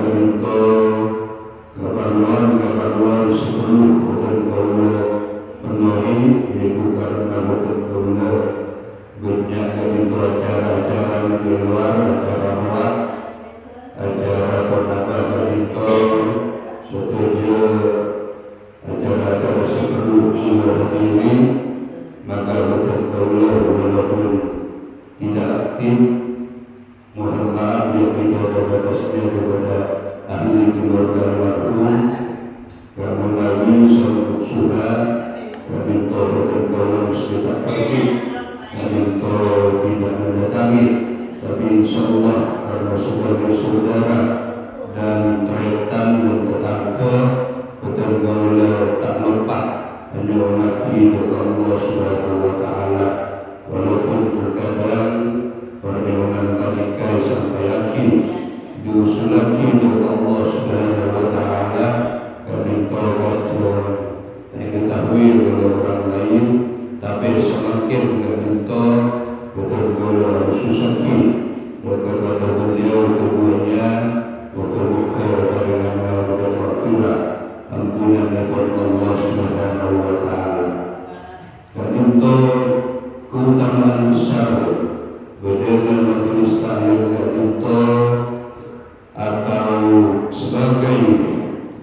kento kapan-kapan sebelum boten kula penuhi yaitu karena boten kula banyak kento acara-acara di luar, acara luar, acara kota kento setuju acara-acara sebelum bulan ini, maka boten kula walaupun tidak aktif, mohon maaf yang tidak ada batasnya kepada ahli keluarga almarhum yang melalui suatu surat dan minta bertengkaran sekitar kaki dan minta tidak mendatangi, tapi insyaAllah karena sebagai saudara dan kaitan dan tetangga bertengkaran tak lepas hanya lagi kepada Allah Subhanahu wa Ta'ala, walaupun terkadang perjalanan mereka sampai yakin diusulkan oleh Allah Subhanahu wa Ta'ala dan taubat diketahui oleh orang lain, tapi semakin minta betul-betul susaki kepada beliau keduanya, moga-moga dari amal dan maghfirah ampunan dari Allah Subhanahu wa Ta'ala. Dan untuk keutamaan besar berdana majelis taklim kantor atau sebagai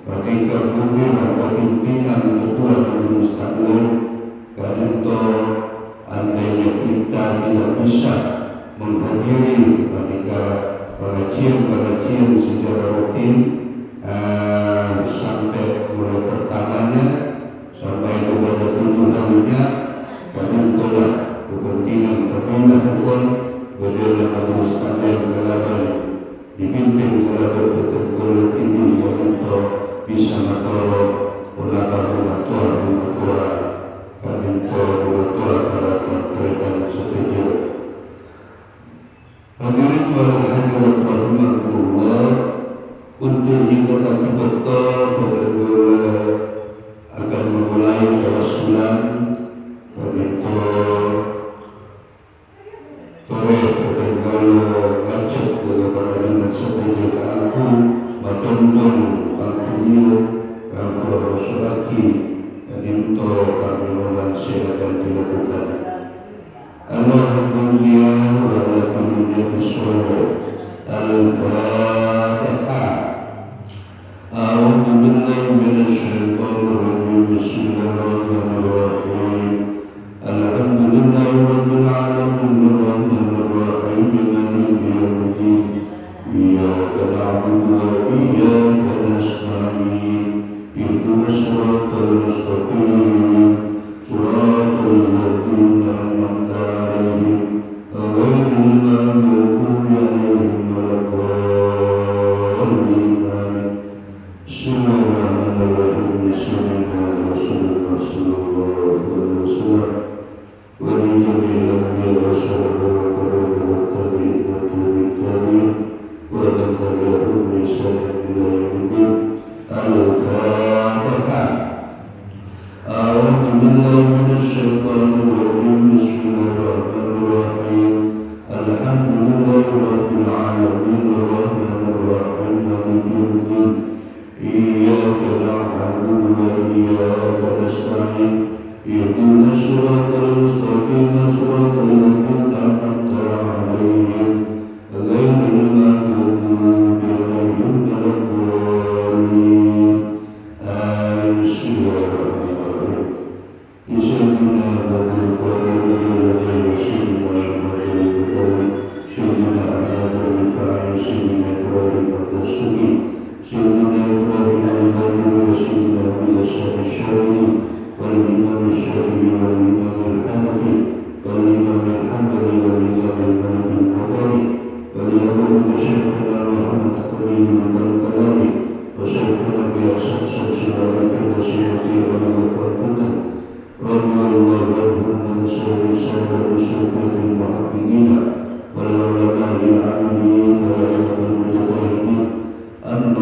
wakil pemimpin atau pimpinan ketua majelis taklim kantor, andainya kita tidak bisa menghadiri ketika pengajian secara rutin sampai mulai pertamanya sampai kepada tujuannya, kantor kepentingan fadilah pun berdana majelis taklim galaban dipimpin galaban betul-betul tinggi untuk bisa menolak ulama-ulama para terkaitan setuju. Hadirin wal hadirat rahimakumullah, untuk hingga kaki betul akan memulai tawassulan untuk kalau ngajak kepada dengan setuju ke aku matondong bangkunya kalau rasulaki dan itu karena silakan dilakukan. Alhamdulillah walaupun bismillah al-fatihah. A'udzu billahi minasyaitonir rajim. Bismillahirrahmanirrahim. Alhamdulillahirabbil alamin arrahmanir rahim maliki yaumiddin. Iyyaka na'budu wa iyyaka nasta'in. Ihdinas siratal mustaqim. Siratal ladzina an'amta 'alaihim ghairil maghdubi 'alaihim waladdallin. Bismillahirrahmanirrahim. Bismillahirrahmanirrahim.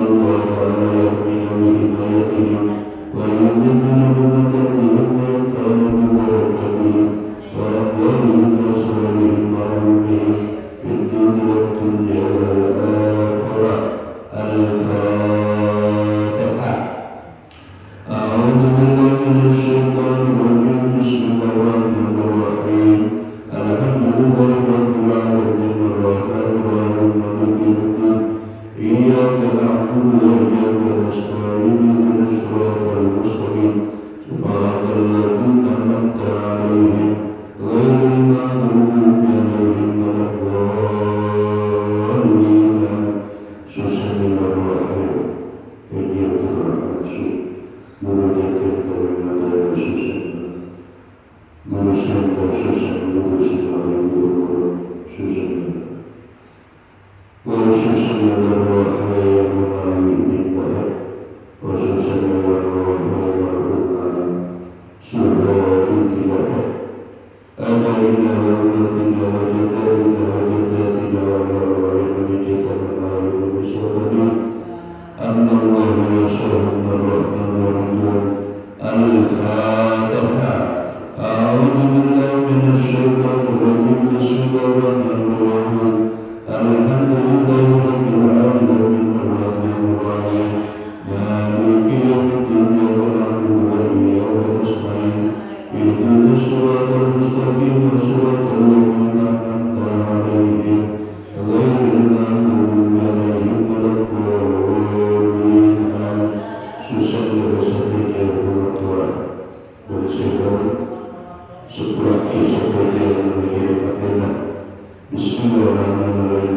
Allah Al-Fatihah. A'udzu billahi minasyaitonir rajim. Bismillahirrahmanirrahim. Alhamdulillahirabbil alamin arrahmanir rahim maliki yaumiddin. Iyyaka na'budu wa iyyaka nasta'in. Ihdinas siratal mustaqim. Siratal ladzina an'amta 'alaihim ghairil maghdubi 'alaihim waladdallin. Bismillahirrahmanirrahim. Al-Fatihah. A'udzu billahi minasyaitonir rajim. Bismillahirrahmanirrahim. Alhamdulillahirabbil alamin arrahmanir rahim maliki yaumiddin. Iyyaka na'budu wa iyyaka nasta'in. Ihdinas siratal mustaqim. Siratal ladzina an'amta 'alaihim ghairil maghdubi 'alaihim waladdallin. Susah dari satunya Tuhan bersihkan setelah kisah yang menghidupkan. Bismillahirrahmanirrahim.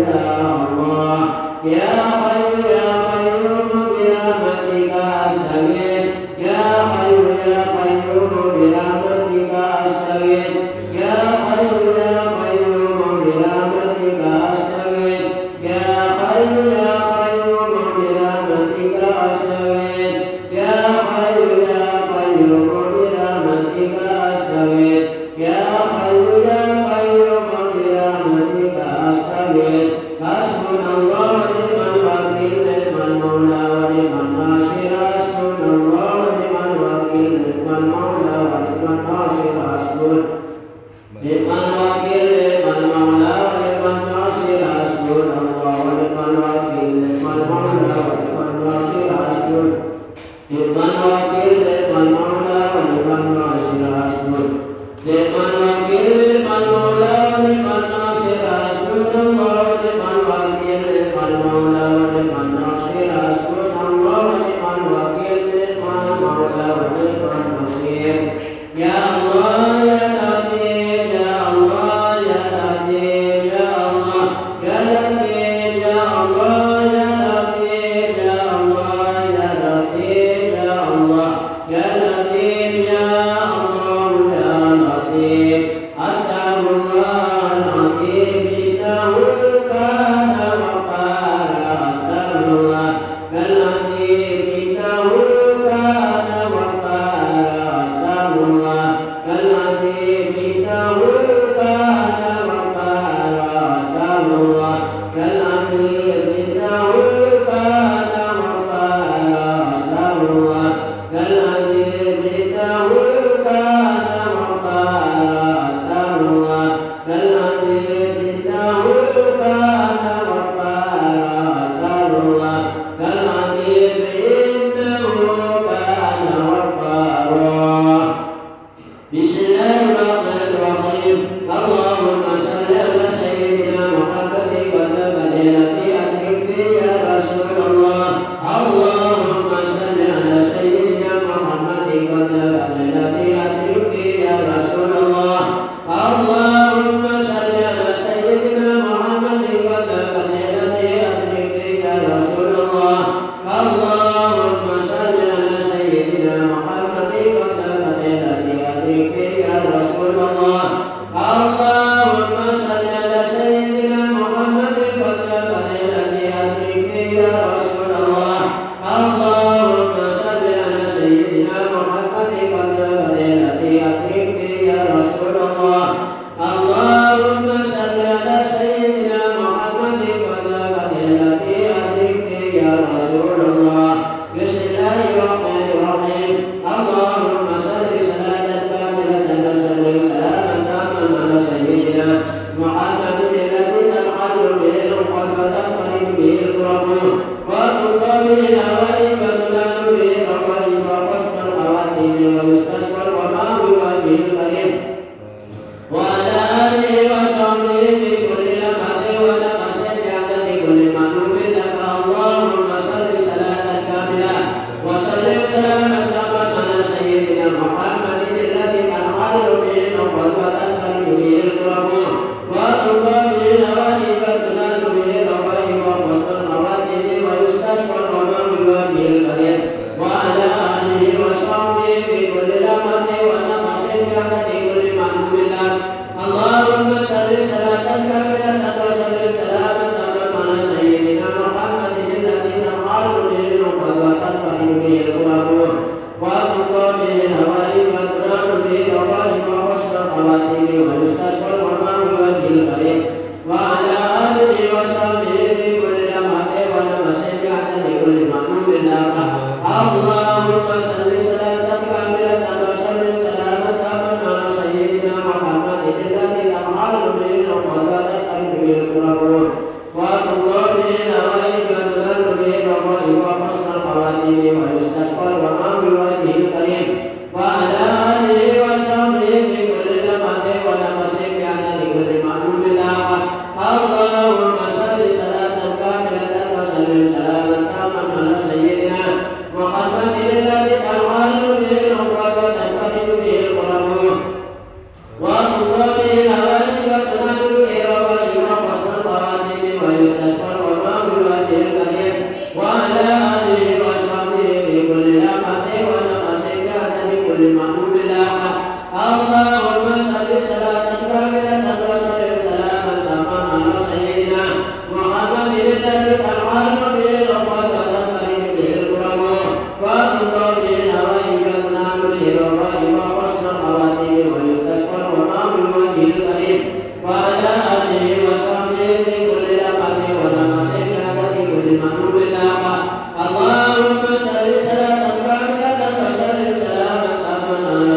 Ya maula wa ni'mal nasir hasbun. Ni'mal wakil ni'mal maula wa ni'mal nasir hasbun. Allah wa ni'mal wakil ni'mal maula wa ni'mal nasir hasbun. Ni'mal wakil ni'mal maula wa ni'mal nasir hasbun. Ni'mal wakil ni'mal maula wa ni'mal nasir hasbun. Allah wa ni'mal wakil ni'mal maula wa ni'mal nasir hasbun. Allah wa ni'mal wakil ni'mal maula wa ni'mal nasir. Ya Allah ya Latif ya Allah ya Latif ya Allah ya Latif ya Allah ya Latif ya Allah ya Latif ya Allah ya Latif ya Allah ya Latif. Astaghfirullahaladzim innahu kana ghaffara. Astaghfirullah al-azim innahu kana ghaffara. Astaghfirullah al-azim innahu kana ghaffara. Astaghfirullah al-azim innahu kana ghaffara. Astaghfirullah al-azim innahu kana ghaffara. Astaghfirullah al-azim innahu kana ghaffara. Astaghfirullah al-azim innahu kana ghaffara. Bismillahirrahmanirrahim. Allahumma salli ala sayyidina Muhammadin wa ala alihi at-tayyibin ya Rasulullah. Allahumma salli ala sayyidina Muhammadin wa ala alihi at-tayyibin ya Rasulullah. Allahumma salli ala sayyidina Muhammadin wa ala alihi at-tayyibin ya Rasulullah. Allahumma salli ala sayyidina Muhammadin wa ala alihi at-tayyibin ya Rasulullah. Allahumma salli ala sayyidina Muhammadin wa ala alihi at-tayyibin ya Rasulullah. Allahumma salli ala sayyidina Muhammadin wa ala alihi at-tayyibin ya Rasulullah. Allahumma salli ala sayyidina Muhammadin wa ala alihi at-tayyibin ya Rasulullah. Bismillahirrahmanirrahim. Allahumma salli salatan kamilatan wa sallim salaman taman ala sayyidina Muhammadin alladhi tanhalu bihi al-uqad wa tanqalibu bihi al-qurab wa tuqamu bihi al-hawaib wa tunalu bihi al-rawaib wa qasma al-khawatim wa yustasqa al-wamawi wa bihi al-karim wa ala alihi wa sahbihi fi kulli lamatin wa nafsin bi'adadi kulli ma'lumin laka. Allahumma salli salatan kamilah wa sallim salaman taman ala sayyidina Muhammadin alladhi tanhalu bihi al-uqad wa tanqalibu bihi al-qurab wa tuqamu bihi al-hawaib wa tunalu bihi al-rawaib wa qasma al-khawatim wa yustasqa al-wamawi wa bihi al-karim wa ala alihi wa sahbihi fi kulli lamatin wa nafsin bi'adadi kulli ma'lumin laka. Allahumma salli salatan kamilatan wa sallim salaman taman ala sayyidina Muhammadin alladhi tanhalu bihi al-uqad wa tanqalibu bihi al-qurab wa tuqamu bihi al-hawaib wa tunalu bihi al-rawaib wa qasma al-khawatim wa yustasqa al-wamawi wa bihi al-karim wa ala alihi wa sahbihi fi kulli lamatin wa nafsin bi'adadi kulli ma'lumin laka. Allahumma salli salatan kamilatan wa sallim salaman taman ala sayyidina Muhammadin alladhi tanhalu bihi al-uqad wa tanqalibu bihi al-qurab wa tuqamu bihi al-hawaib wa tunalu bihi al-rawaib wa qasma al-khawatim wa yustasqa al-wamawi wa bihi al-karim wa ala alihi wa sahbihi fi kulli lamatin wa nafsin bi'adadi kulli ma'lumin laka. Allahumma salli salatan kamilatan wa sallim salaman taman ala sayyidina Muhammadin alladhi tanhalu bihi al-uqad wa tanqalibu bihi al-qurab wa tuqamu bihi al-hawaib wa tunalu bihi al-rawaib wa qasma al-khawatim wa yustasqa al-wamawi wa bihi al-karim wa ala alihi wa sahbihi fi kulli lamatin wa nafsin bi'adadi kulli ma'lumin laka. Allahumma salli salatan kamilatan wa sallim salaman taman ala sayyidina Muhammadin alladhi tanhalu bihi al-uqad wa tanqalibu bihi al-qurab wa tuqamu bihi al-hawaib wa tunalu bihi al-rawaib wa qasma al-khawatim wa yustasqa al-wamawi wa bihi al-karim wa ala alihi wa sahbihi fi kulli lamatin wa nafsin bi'adadi kulli ma'lumin laka. Allahumma salli salatan kamilatan wa sallim salaman taman ala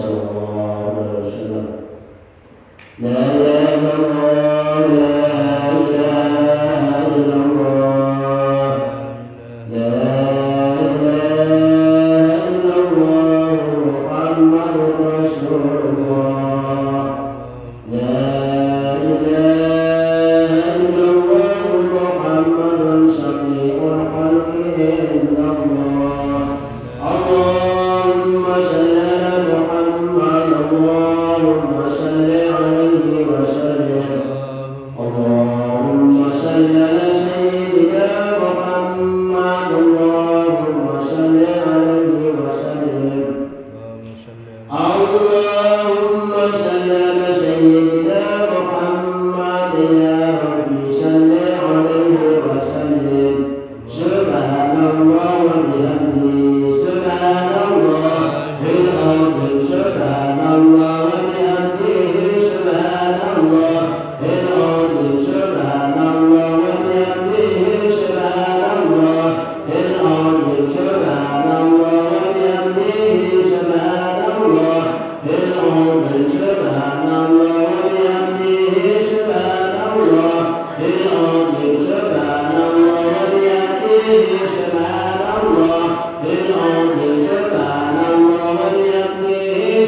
صلى الله عليه وسلم. لا إله إلا الله لا إله إلا الله لا إله إلا الله محمد رسول الله لا إله إلا الله محمد شفيع الخلق عند الله. اللهم صل على محمد اللهم صل عليه وسلم. اللهم صل على سيدنا محمد اللهم صل عليه وسلم. اللهم صل على سيدنا محمد يا ربي صل عليه وسلم. سبحان الله وبحمده سبحان الله بالأرض سبحان الله وبحمده سبحان الله بالأرض سبحان الله وبحمده سبحان الله بالأرض سبحان الله وبحمده سبحان الله بالأرض سبحان الله وبحمده سبحان الله بالأرض سبحان الله وبحمده سبحان الله بالأرض سبحان الله وبحمده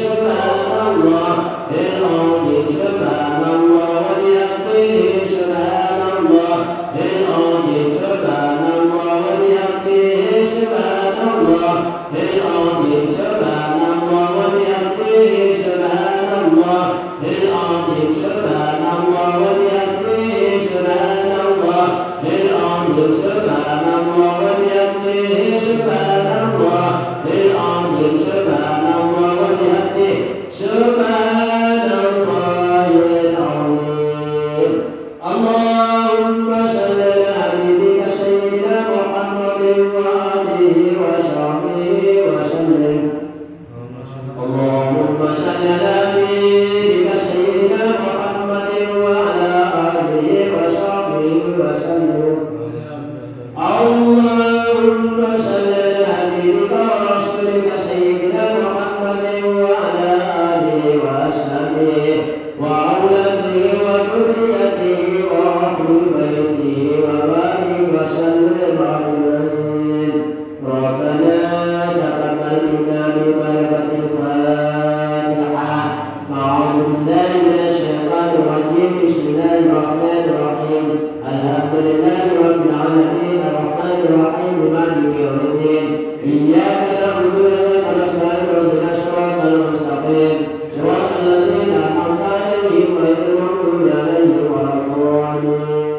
سبحان الله بالأرض سبحان الله وبحمده سبحان الله بالأرض سبحان الله وبحمده سبحان الله بالأرض سبحان الله وبحمده سبحان الله بالأرض سبحان الله وبحمده سبحان الله بالأرض سبحان الله وبحمده سبحان الله بالأرض سبحان الله وبحمده سبحان الله العظيم. اللهم صل على حبيبك سيدنا محمد وآله وصحبه وسلم. اللهم صل على حبيبك سيدنا محمد وعلى آله وصحبه وسلم. اللهم صل على حبيبك ورسولك سيدنا محمد وعلى آله وأصحابه وأولاده وذريته وأهل بيته وبارك وسلم أجمعين. ربنا تقبل منا ببركة الفاتحة. أعوذ بالله من الشيطان الرجيم. بسم الله الرحمن الرحيم. الحمد لله رب العالمين الرحمن الرحيم مالك يوم الدين. إياك نعبد وإياك نستعين اهدنا الصراط المستقيم صراط الذين أنعمت عليهم غير المغضوب عليهم ولا الضالين.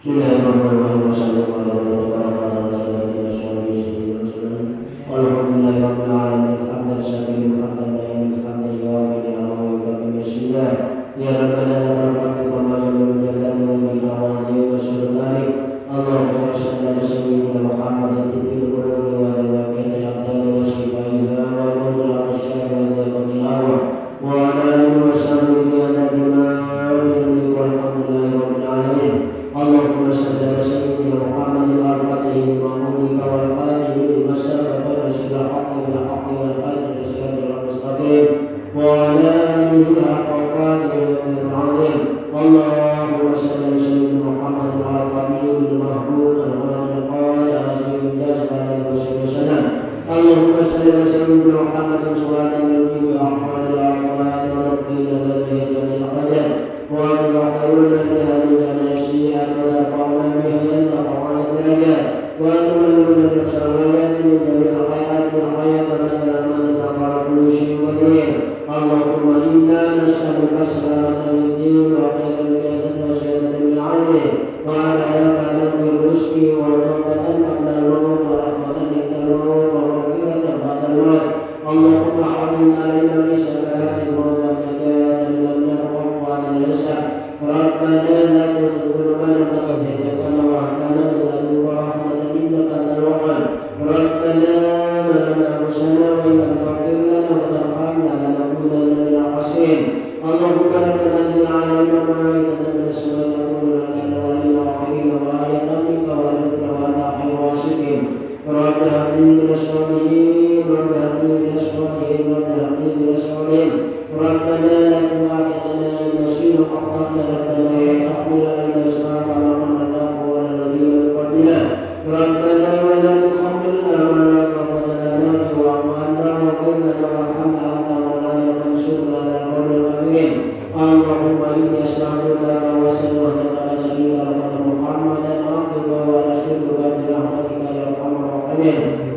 Bismillahirrahmanirrahim. Wassalamualaikum warahmatullahi wabarakatuh. Alhamdulillahi rabbil alamin. Hamdan syakirin hamdan da'imin hamdan yuwafi ni'amahu wa yukafi masyidah. Ya Rabbana lakal hamdu kama yanbaghi li jalali wajhika wa 'azimi wa sultanik. Allahumma shalli ala sayyidina Muhammadin tibbil qulubi wa dawa'il abdal wa shifaiha wa nuril arsyad wa dhabil arwah wa ala alihi wa sahbihi bi anadima walhamdulillahi rabbil alamin. Allahumma shalli ala sayyidina Muhammadin wa al-fatih wa mulika wal khatimi lima sabaka wa sirra haqqi bil haqqi wal qadri siratal mustaqim wa ala alihi haqqa qadrihi wal azim. Allahumma shalli ala sayyidina Muhammadin wa al-fatih bil mahbub wal qadri azim jazbana wa sallam. Allahumma shalli ala sayyidina Muhammadin salatan yujibu ahmadul ahmad wa rabbina ladhi jamil qadar wa yuqiruna biha lana syi'at wa tarfa'una biha lana qawala darajat wa tumanuna bi salawati min jamil khairat wa hayat wa salaman taqala kullu syai'in qadir. Allahumma inna nas'aluka salamatan min din wa qiyatan bi yadin wa syahadatan min 'ilmi wa alaqatan bil rizqi wa rahmatan qabla al-maut wa rahmatan inda al-maut wa maghfiratan ba'da al-maut. Allahumma hamdun alaina bi sakaratil maut wa najatan min an-nar wa 'ala al-hisab. Rabbana la tuzigh qulubana ba'da idh hadaytana wa hab lana min ladunka rahmatan innaka antal wahhab. Rabbana zalamna anfusana wa in lam taghfir lana wa tarhamna lanakunanna minal khasirin. Allahumma la tunzil 'alaina ma'idatan min as-sama'i taqulu lana wa lana Amin.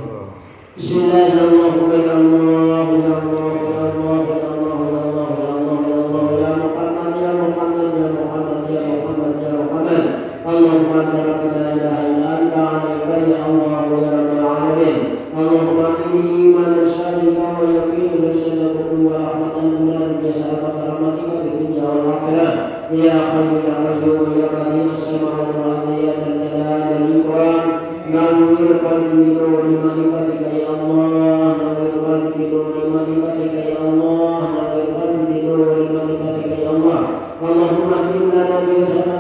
Bismillahirrahmanirrahim. Ya Muhammad ya Muhammad ya Muhammad ya Muhammad ya Muhammad. Allahumma anta rabbi la ilaha illa anta alayka ya Allah ya rabbal alamin. Allahumma inni imanan sadiqan wa yaqinan sadaqan wa rahmatan wa bisababi rahmatika fid dunya wal akhirah. Ya hayyu ya qayyum ya qadim as-samawati wal ardi ya dzal jalali wal ikram. Nawwir qalbi bi nuri ma'rifatika ya Allah. Nawwir qalbi bi nuri ma'rifatika ya Allah. Nawwir qalbi bi nuri ma'rifatika ya Allah. Allahumma inna nabiyana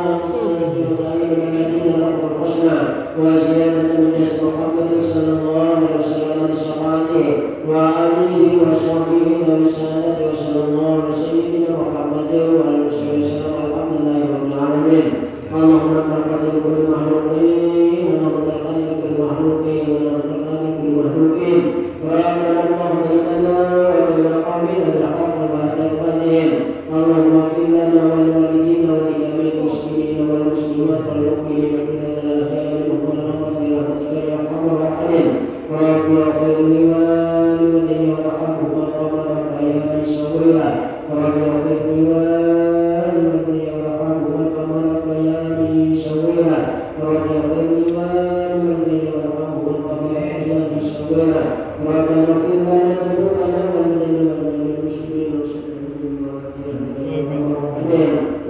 وزيادة من اسم محمد صلى الله عليه وسلم صحابه وآله وصحبه وسلم وصلى الله على سيدنا محمد وعلى آله وسلم والحمد لله رب العالمين. اللهم ترفع كل مخلوقين اللهم ترفع كل مخلوقين اللهم ترفع كل مخلوقين ورحمة الله بيننا وبين قومنا بالحق والتقوى. اللهم اغفر لنا ولوالدينا ولجميع المسلمين والمسلمات والمؤمنين رب اغفر لي ولوالدي وارحمهما كما ربياني صغيرا. رب اغفر لي ولوالدي وارحمهما كما ربياني صغيرا. رب اغفر لي ولوالدي وارحمهما كما ربياني صغيرا. ربنا اغفر لنا ذنوبنا ولنا وللمسلمين والمسلمين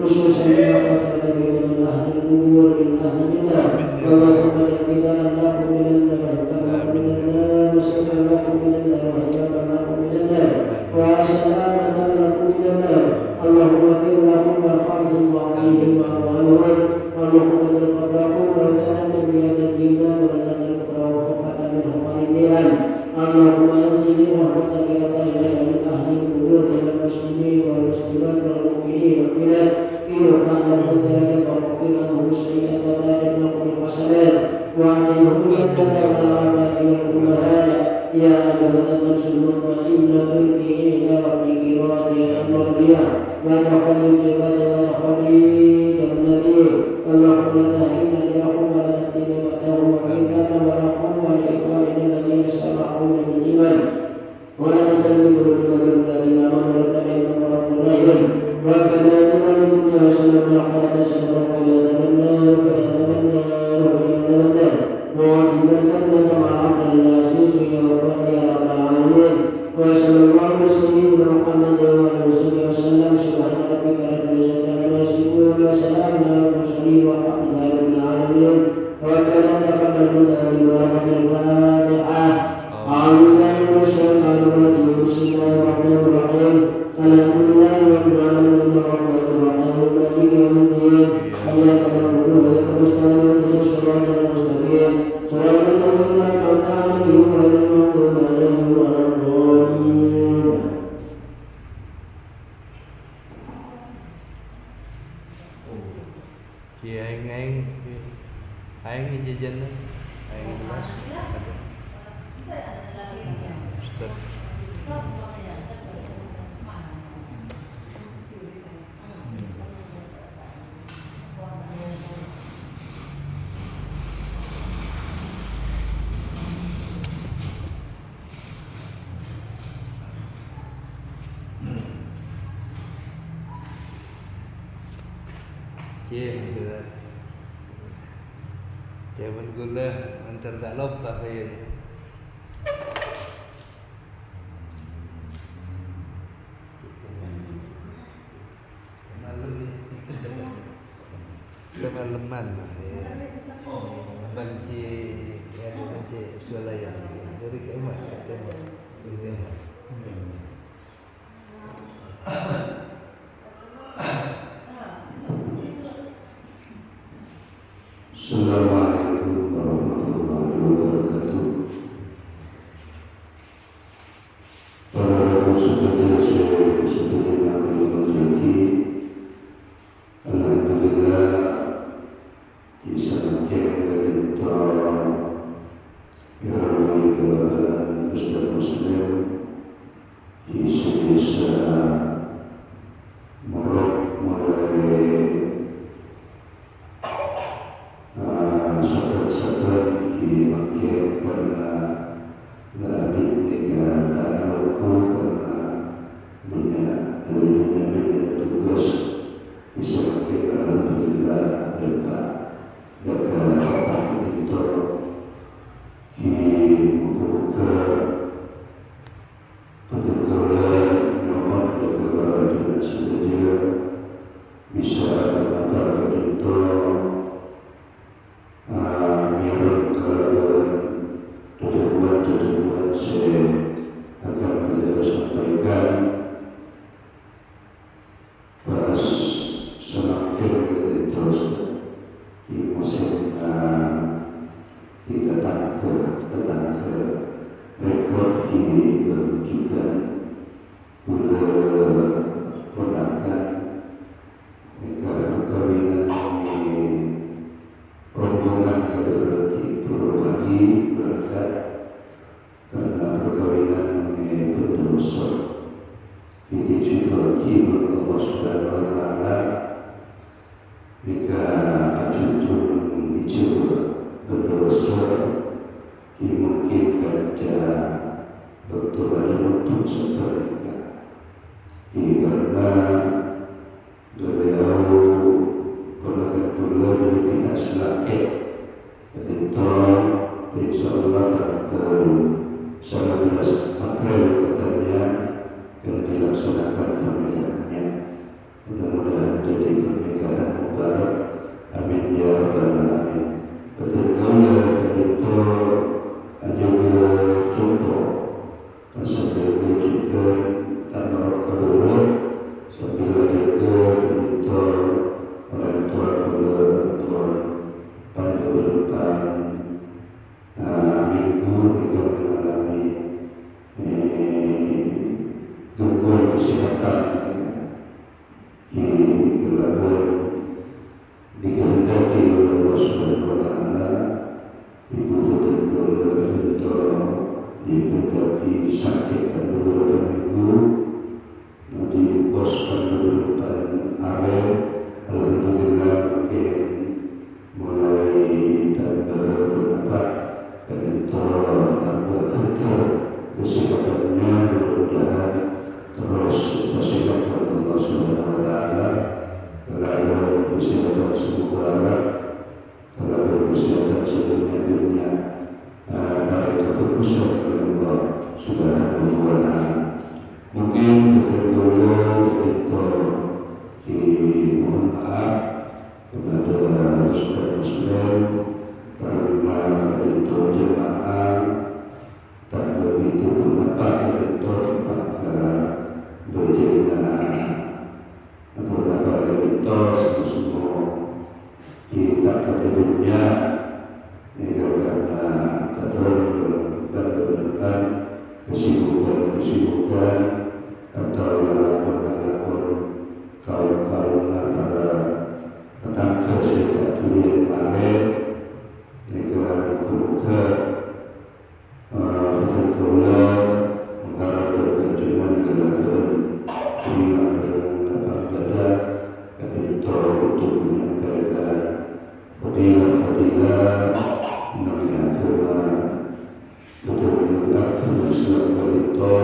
خصوصا من اهل القبور من اهل النار. اللهم اجعلنا لهم من النار وسلامة من النار وهجابة من النار وسلامة لهم من النار. اللهم اغفر لهم وارحمهم وعليهم وأموالهم. اللهم اجعل قبرهم روضة من رياض الجنة وجنة الكبرى وخفة من حمر النيران. اللهم انزل رحمتك إلى من أهل القبور من المسلمين والمسلمات والمؤمنين والمؤمنات في رحمة ذلك واغفر لهم السيئات وذلك لهم الحسنات وعليهم الكلام والأمهات. يا أيها النفس المطمئنة ارجعي إلى ربك راضية مرضية وادخلي الجنة وادخلي جنتي. اللهم لا تهلكنا لهم ولا تهدنا وأتاهم وإنك ورحمهم ولإخواننا الذين سبقونا بالإيمان ولا تجعلنا من الذين آمنوا ربنا إنك رب رحيم. ربنا آتنا في الدنيا حسنة وفي الآخرة حسنة وقنا عذاب النار وقنا الجنة مع عبد العزيز يا رب العالمين. وصلى الله على سيدنا محمد وعلى آله وسلم. سبحان ربك رب العزة عما يصفون وسلام على المرسلين والحمد لله رب العالمين. ربنا تقبل منا ببركة الفاتحة. أعوذ بالله من الشيطان الرجيم. بسم الله الرحمن الرحيم. الحمد لله رب العالمين الرحمن الرحيم مالك يوم الدين. إياك نعبد وإياك نستعين اهدنا الصراط المستقيم صراط الذين أنعمت عليهم غير المغضوب عليهم ولا الضالين. Chị anh jajan anh kelas Ustaz. Jangan gula antar tak lupa kaya. Kemalaman banci ya banci sulaya dari kemat Assalamualaikum warahmatullahi wabarakatuh. Para saudara seperti yang berjanji, alhamdulillah disampaikan dari utara yang kepada Ustaz Muslim di desa Merok mulai sahabat-sahabat dimakai karena latih tiga taruhku karena banyak tugas bisa kita alhamdulillah dapat itu di buku-buku pergaulan nomor dengan saja bisa dapat itu tujuan saya akan beliau sampaikan pas semakin terus di musim kita datang ke rekod ini menunjukkan ponakan negara perkawinan ini rombongan dari Purwodadi berangkat karena perkawinan ini berdosa. Ini juga kibur Allah Subhanahu Wa Taala. Jika ajutun hijau berdosa, dimungkinkan dia bertobat untuk seterusnya. Karena beliau pernah dulu dari tidak selakit, tentang insyaallah tanggal 19 April katanya yang dilaksanakan pernikahannya. Mudah-mudahan jadi pernikahan mubarak. Amin ya rabbal alamin. Betul-betul itu juga contoh sambil juga tanpa kedua sambil juga itu orang tua kedua panduan minggu juga mengalami gangguan kesehatan dikehendaki oleh Allah Subhanahu Wa Taala. Ibu betul-betul itu dikehendaki sakit dan beberapa minggu nanti pos beberapa hari. Alhamdulillah makin mulai tambah berapa tambah kental kesehatannya. Mudah-mudahan terus tersehat oleh Allah Subhanahu Wa Taala. Kalau kesehatan semuanya, kalau kesehatan semuanya, kalau kefokusan oleh Allah Subhanahu Wa Taala. Mungkin betul-betul itu dimohon maaf kepada saudara-saudara karena itu jemaah tak begitu bermanfaat itu kepada berjemaah. Beberapa kita semua kita pada dunia karena terlalu kesibukan atau melakukan kaum para tetangga serta dunia lain negara buka tetangga mengharapkan kejuan negara untuk menyampaikan fadilah mengenai betul-betul Islam itu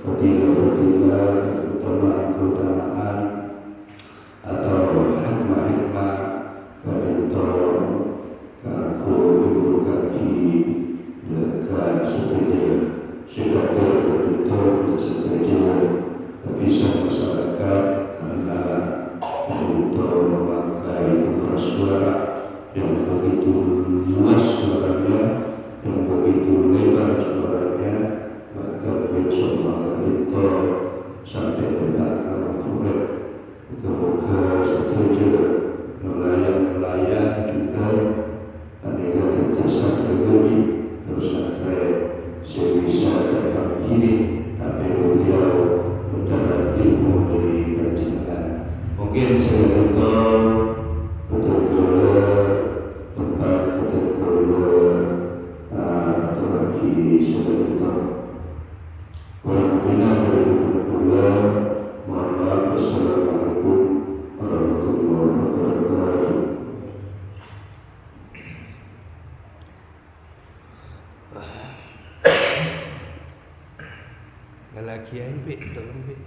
fadilah keutamaan atau hikmah itu lagi aja Bik, tolong Bik.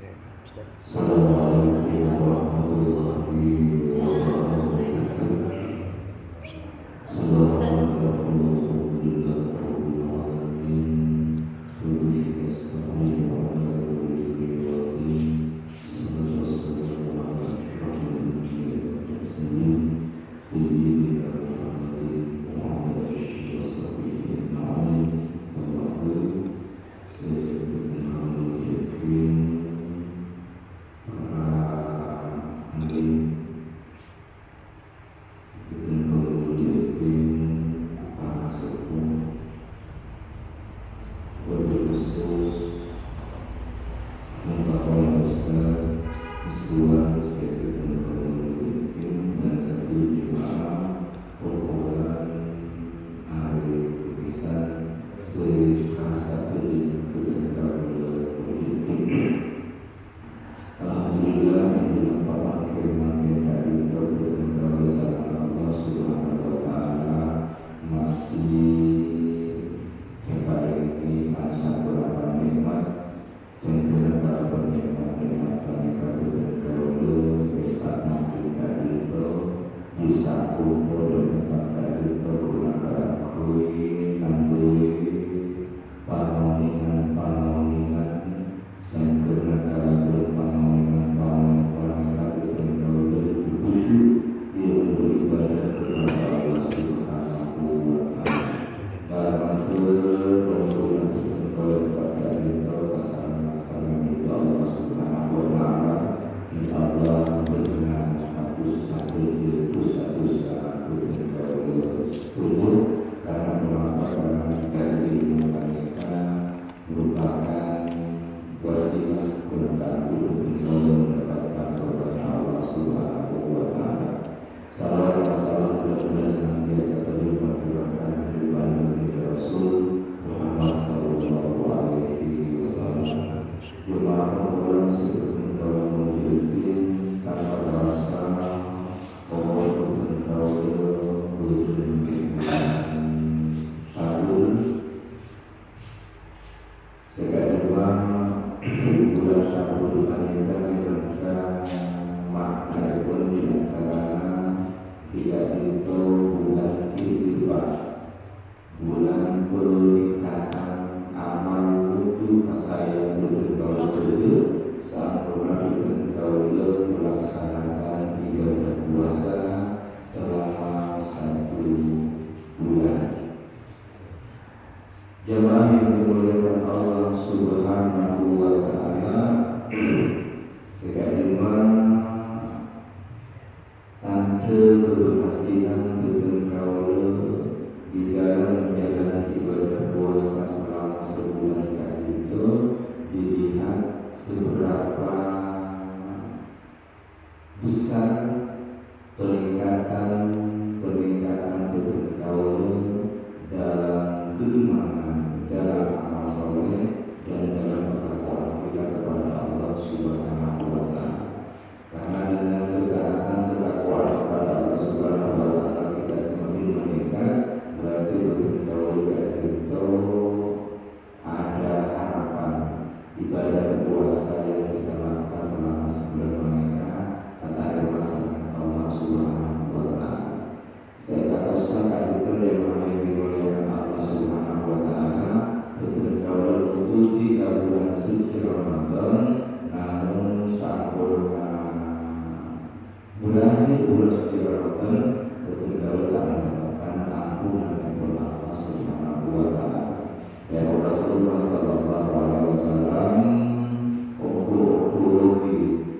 Ya, Ustaz. Assalamualaikum warahmatullahi Jemaah yang dimuliakan Allah Subhanahu wa Ta'ala, sekali tante keberhasilan dengan kaula di dalam menjalani ibadah puasa selama sebulan kali itu dilihat seberapa besar peningkatan dengan kaula dalam keimanan, dalam amal soleh dan dalam ketakwaan kita kepada Allah Subhanahu wa Ta'ala. Karena dengan ketaatan ketakwaan kepada Allah Subhanahu wa Ta'ala kita semakin meningkat, berarti betul itu ada harapan ibadah puasa yang kita lakukan selama sebulan meningkat akan ada masalah Allah Subhanahu wa Ta'ala. Saya kasuskan itu yang dimuliakan Allah Subhanahu wa Ta'ala, betul kalau untuk 3 bulan suci Ramadan, namun sempurna bulan suci Ramadan, betul kalau tak mendapatkan ampunan dari Allah Subhanahu wa Ta'ala. Ya Rasulullah Sallallahu Alaihi Wasallam,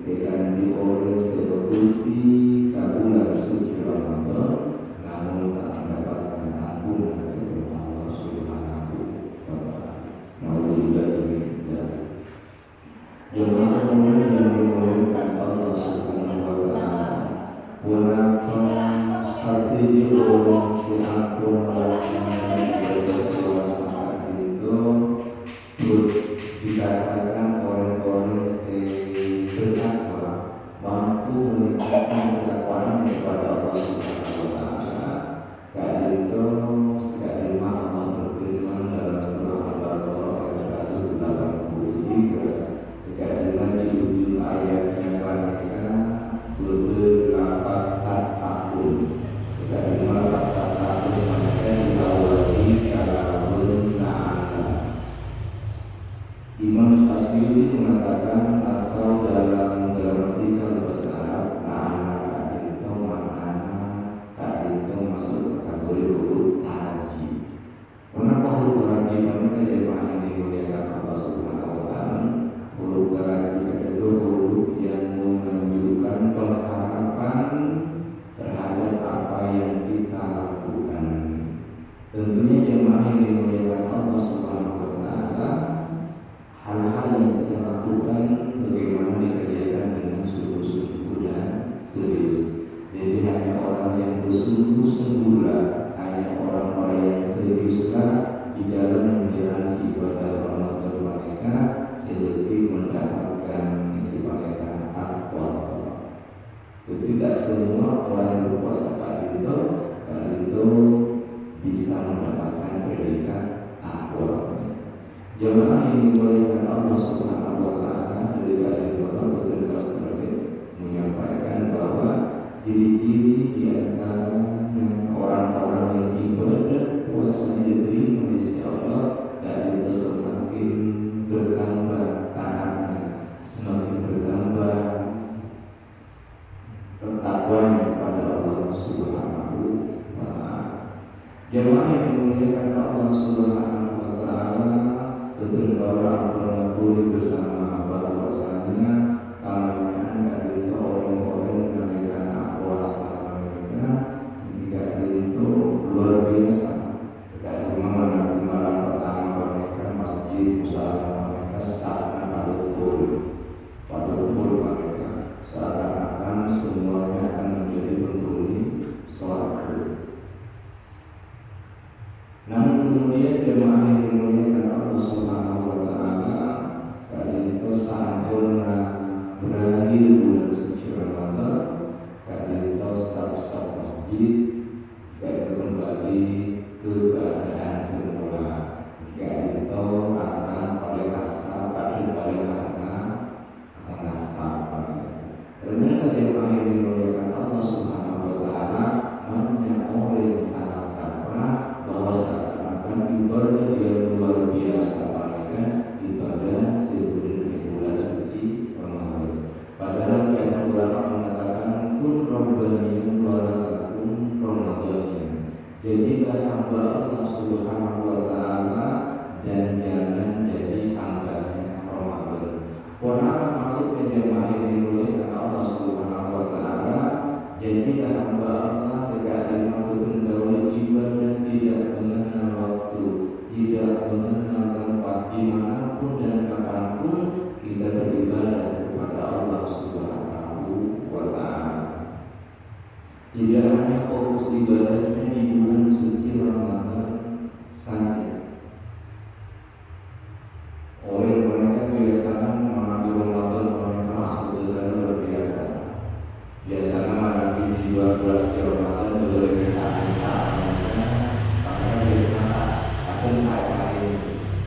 dengan dioleh seperti bulan suci Ramadan, namun tak mendapatkan ampunan dari Allah Subhanahu wa Ta'ala. Nauzubillah min dzalik. Jemaah yang dimuliakan Allah Subhanahu wa Ta'ala, berapa satu orang si aku melakukan berpuasa itu dikatakan orang-orang bertakwa mampu meningkatkan ketakwaan kepada Allah Subhanahu wa Ta'ala. Karena itu sekali Allah berfirman dalam surah Al-Baqarah ayat 180, bersungguh-sungguhlah hanya orang-orang yang seriuslah di dalam menjalani ibadah Ramadan mereka sedikit mendapatkan ibadah takwa. Tidak semua orang yang berpuasa kali itu bisa mendapatkan predikat takwa. Jemaah yang dimuliakan Allah Subhanahu wa taala, dari hadis Rasulullah menyampaikan bahwa ciri-ciri di antara orang-orang yang ibadah puasanya diterima di sisi Allah dan itu semakin bertambah taatnya, semakin bertambah ketakwanya kepada Allah Subhanahu wa taala. Jemaah yang dimuliakan Allah Subhanahu wa taala, betul orang pernah bersama bahwasanya kalangan dari orang-orang yang mereka puasa mereka ketika itu luar biasa. Ketika malam pertama mereka masjid usaha mereka sangat paduh mereka seakan-akan semuanya akan menjadi penghuni surga. Namun kemudian jemaah yang dimuliakan Allah Subhanahu wa taala, kali itu sampurna berakhir bulan suci Ramadan, kali itu staf-staf masjid kembali ke keadaan semula. Kali itu akan oleh kasar akan sabar. Ternyata jemaah yang dimuliakan Allah Subhanahu wa taala, banyak orang yang sangat kaprah bahwa seakan-akan ibadah yang luar biasa mereka ibadah sebelum bulan suci Ramadan. Padahal yang ulama mengatakan kun rabbaniyun walakakum Ramadaniyun. Jadilah hamba Allah Subhanahu wa taala dan jangan jadi hambanya Ramadan. Orang masuk ke jemaah yang dimuliakan Allah Subhanahu wa taala, jadilah hamba Allah sekali betul dalam ibadah, tidak mengenal waktu, tidak mengenal tempat, dimanapun dan kapanpun kita beribadah kepada Allah Subhanahu wa taala. Tidak hanya fokus ibadahnya di bulan suci Ramadan saja. Oleh mereka biasanya mengambil Ramadan mereka masuk dengan luar biasa. Biasanya mengambil di 12 Ramadan juga mereka karena mereka akan lain.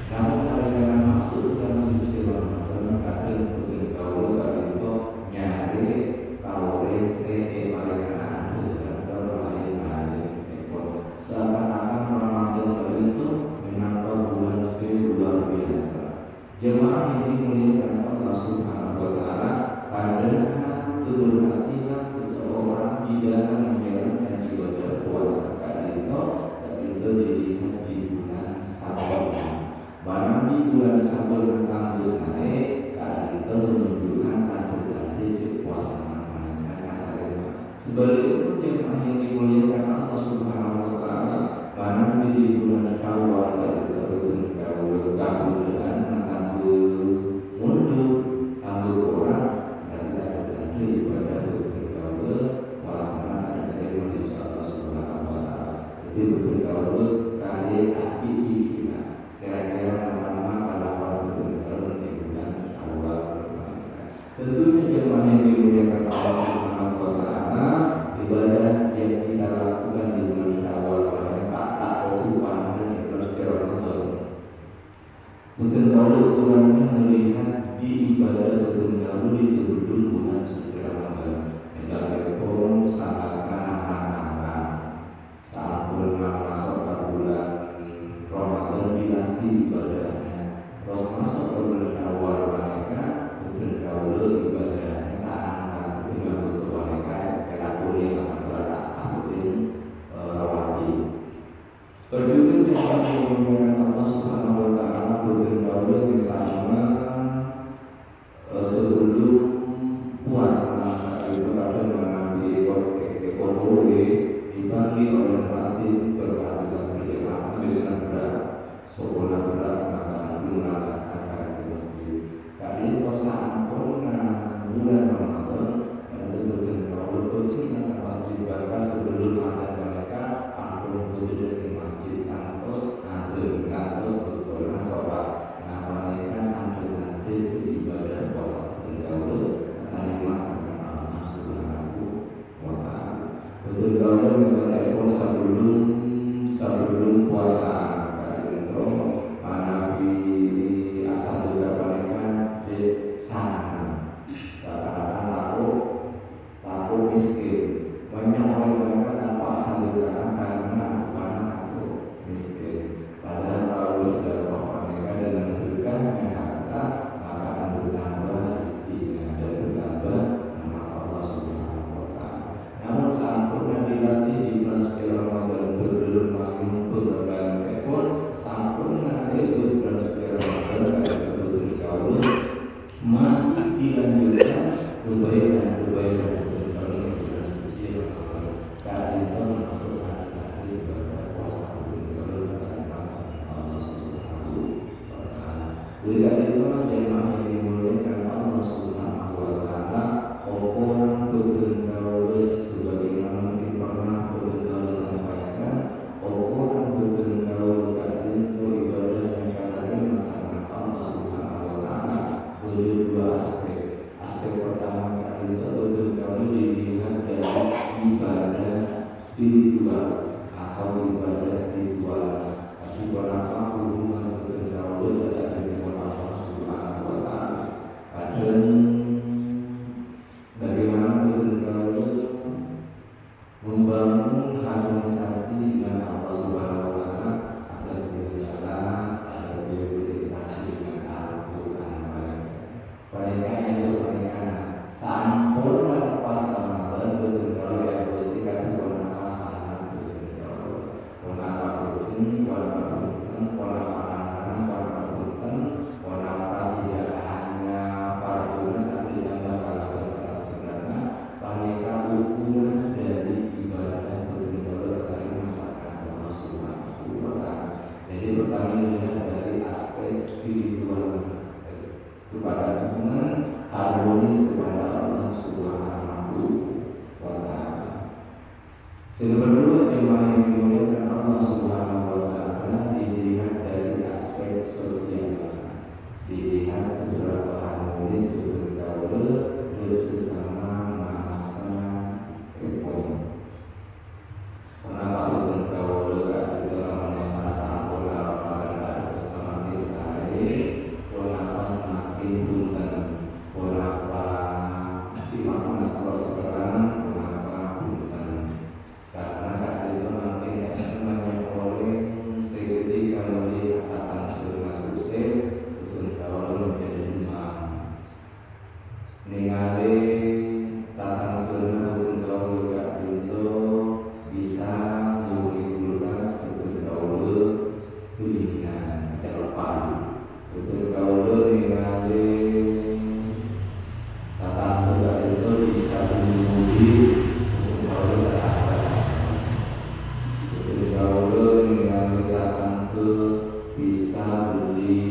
Namun karena masuk dalam suci Ramadan kadang betul kau itu nyari kau rese mereka seakan-akan Ramadan itu menangkap bulan suci luar biasa. Jemaah yang dimuliakan Allah Subhanahu wa taala, padahal keberhasilan seseorang di dalam menjalankan ibadah puasa kali itu dilihat di bulan Sabar. Barang di bulan Sabar tanggal naik, kali itu menunjukkan tanda-tanda kepuasan mereka kata. Sebaliknya jemaah yang dimuliakan Allah Subhanahu wa taala, barang di bulan Syawal kali itu tentunya jemaah yang dimuliakan Allah Subhanahu wa taala, ibadah yang kita lakukan di bulan Syawal mereka tak tahu pandang terus Ramadan. Mungkin kalau ukurannya melihat di ibadah betul kalau di sebelum bulan suci Ramadan. Misalnya pun saat anak-anak saat bulan masuk ke bulan Ramadan dilatih ibadahnya, terus masuk ke bulan Syawal mereka betul kalau ibadahnya anak-anak itu betul mereka Jika itu jemaah yang dimuliakan Allah Subhanahu wa taala, orang bertengkarus sebagaimana mungkin pernah bertengkarus sampaikan, orang bertengkarus itu ibadah yang katanya masalah Allah Subhanahu wa taala berdua dua aspek. Aspek pertama kali itu bertengkarus dilihat dari ibadah spiritual atau ibadah ritual. Tapi berapa hubungan bertengkarus dan bagaimana bertengkarus membangun harmonisasi dengan Allah Subhanahu wa taala agar berjalan agar berinteraksi dengan Al-Qur'an. Mereka yang bersemangat sampun dan pasangan bertengkarus yang bersikap kepada pasangan bertengkarus. Mengapa bertengkarus? Kepada hubungan harmonis kepada Allah Subhanahu wa taala. Sebelum jemaah yang dimuliakan Allah Subhanahu wa taala dilihat dari aspek sosial, dilihat seberapa harmonis bergaul bersama masa ekonomi. Kenapa bergaul di dalam masa pola bersama desa ini? Semakin bunten, kenapa simak masalah sekarang, kenapa bunten? Karena saat itu nanti banyak orang seketika melihat kata sudah sukses, bergaul menjadi demam. Ningali tata sudah bergaul gak itu bisa menimbulkan bergaul kedinginan, terlepas. Bergaul ningali tata muda itu bisa menguji bergaul terhadap. Bergaul ningali tata itu bisa beli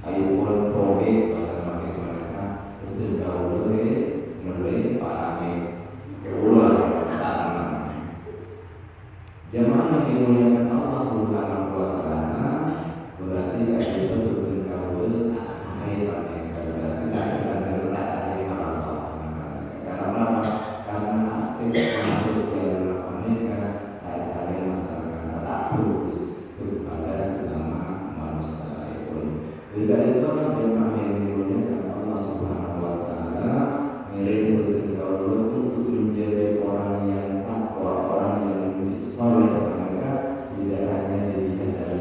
iPhone Pro Max pada mereka. Bergaul mulai parame keulah tangan. Jemaah yang dimuliakan Allah Subhanahu wa taala, berarti kita bergaul sampai pada karena aspek sosial mereka kaitannya masyarakat tak terus kepada sesama manusia pun. Jika itu jemaah yang dimuliakan Allah Subhanahu wa taala, mereka bergaul untuk menjadi orang yang takwa, orang yang soleh. Mereka tidak hanya dilihat dari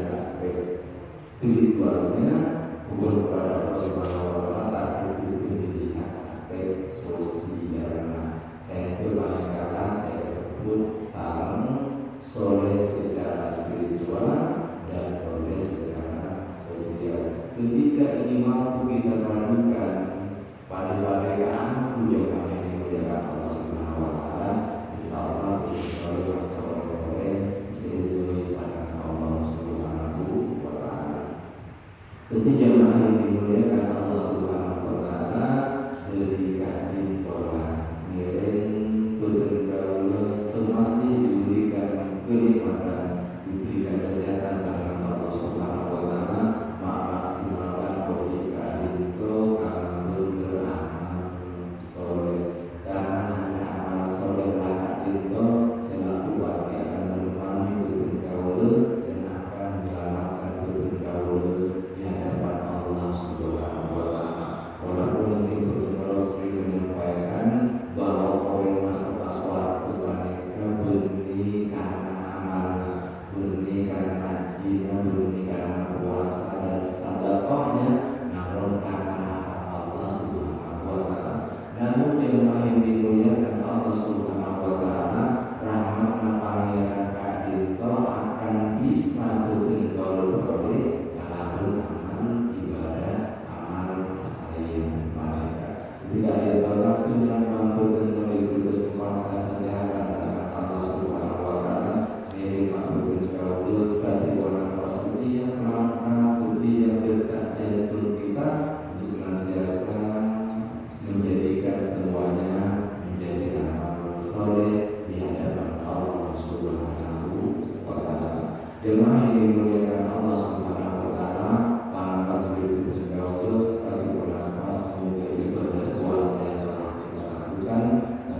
Jemaah yang dimuliakan Allah Subhanahu wa taala, pangkat beliau bergaul tapi bernapas semoga ibadah puasa yang telah kita lakukan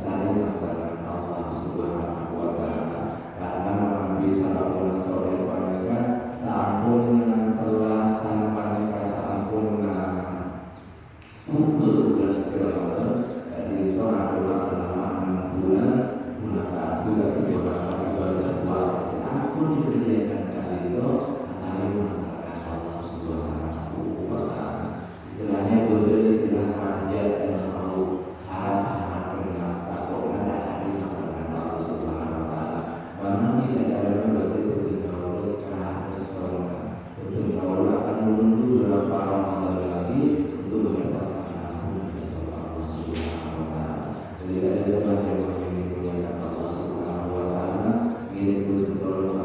tadi masalah Allah Subhanahu wa taala. Karena Nabi sallallahu alaihi wasallam panjang sampun telah sampai sampun pukul 12 km. Jadi itu adalah selama 6 bulan gunakan juga ibadah puasa sampun dikerjakan kali itu kali masalah Allah Subhanahu wa taala. Istilahnya boleh istilah raja dan kalau harap bernas atau menghadapi masalah Allah Subhanahu wa taala. Karena tidak ada betul-betul betul akan menunggu beberapa Ramadan lagi untuk mendapatkan ampunan dari Allah Subhanahu wa taala. Jadi ada jemaah yang dimuliakan Allah Subhanahu wa taala, ini berdoa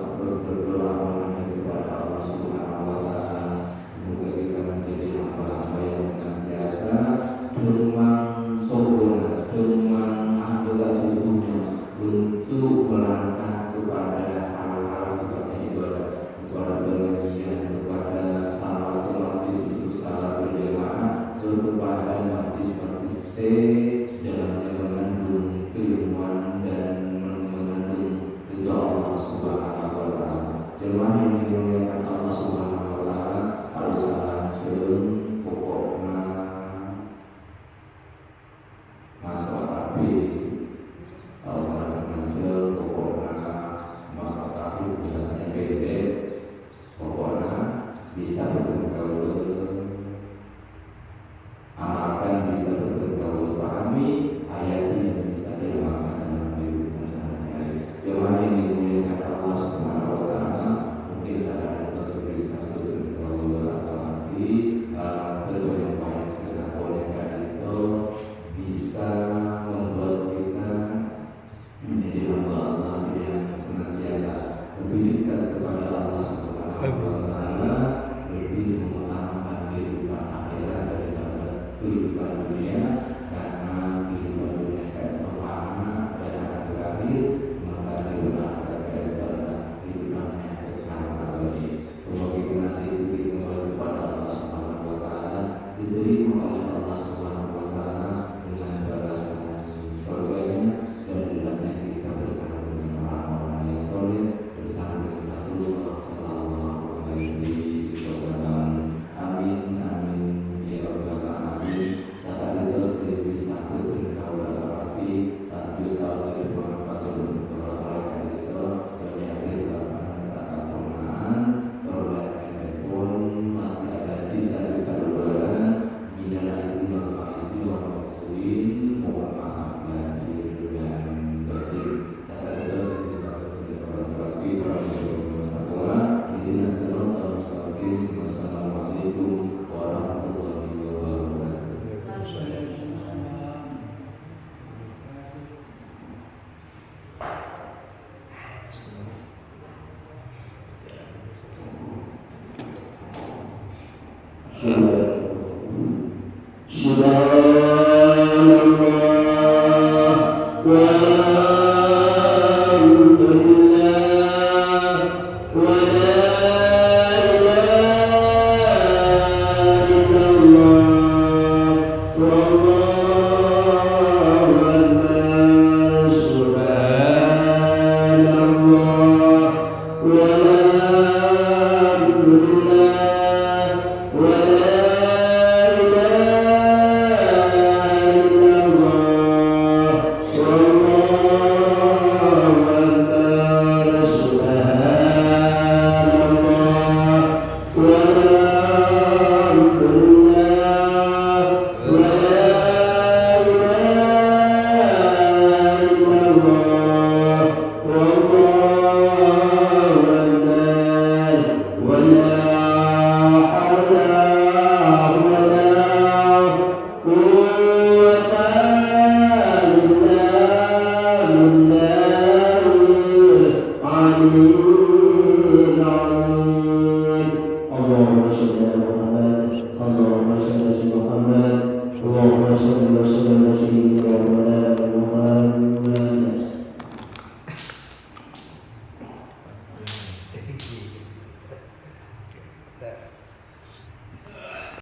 kepada Allah Subhanahu wa taala. Semoga kita menjadi hamba-hamba yang senantiasa dengan sempurna, dengan anggota tubuhnya untuk melangkah kepada hal-hal sifatnya ibadah, kepada pengajian, kepada salat masjid untuk salat berjamaah, kepada majlis-majlis dalamnya mengandung keilmuan dan mengandung ridha Allah Subhanahu wa taala. Jemaah yang dimuliakan Allah Subhanahu wa taala, harus langsung pokokna masalah tapi kalau salah mengajar pokoknya masalah tapi biasanya beda pokoknya bisa bergaul amalkan, bisa bergaul pahami ayat yang bisa diamalkan dalam kehidupan sehari-hari. Jemaah yang dimuliakan Allah Subhanahu wa taala, mungkin saya ada kesulitan untuk bergaul atau lagi kedua yang paling saya sampaikan itu bisa membuat kita menjadi hamba Allah yang senantiasa lebih dekat kepada Allah Subhanahu wa taala, lebih mengutamakan kehidupan akhirat daripada kehidupan dunia, karena kehidupan dunia itu fana dan akan berakhir, maka kehidupan akhirat itu adalah kehidupan yang kekal abadi. Semoga kita nanti diterima kepada Allah Subhanahu wa taala, diterima oleh Allah Subhanahu wa taala dengan balasan surganya dan dalamnya kita bersama dengan orang-orang yang soleh, bersama dengan Rasulullah sallallahu alaihi wasallam. Amin amin ya rabbal alamin. Saat itu sendiri satu berkaulah rapi tak bisa berpengapas untuk mereka itu berakhir dalam kesempurnaan. Perbaikan pun masih ada sisa-sisa lebaran. Minal aizin wal faizin wal maghfirin, mohon maaf lahir dan batin. Saat itu sendiri satu berkaulah rapi Ihdinas siratal mustaqim. Wassalamualaikum warahmatullahi wabarakatuh. Shalom.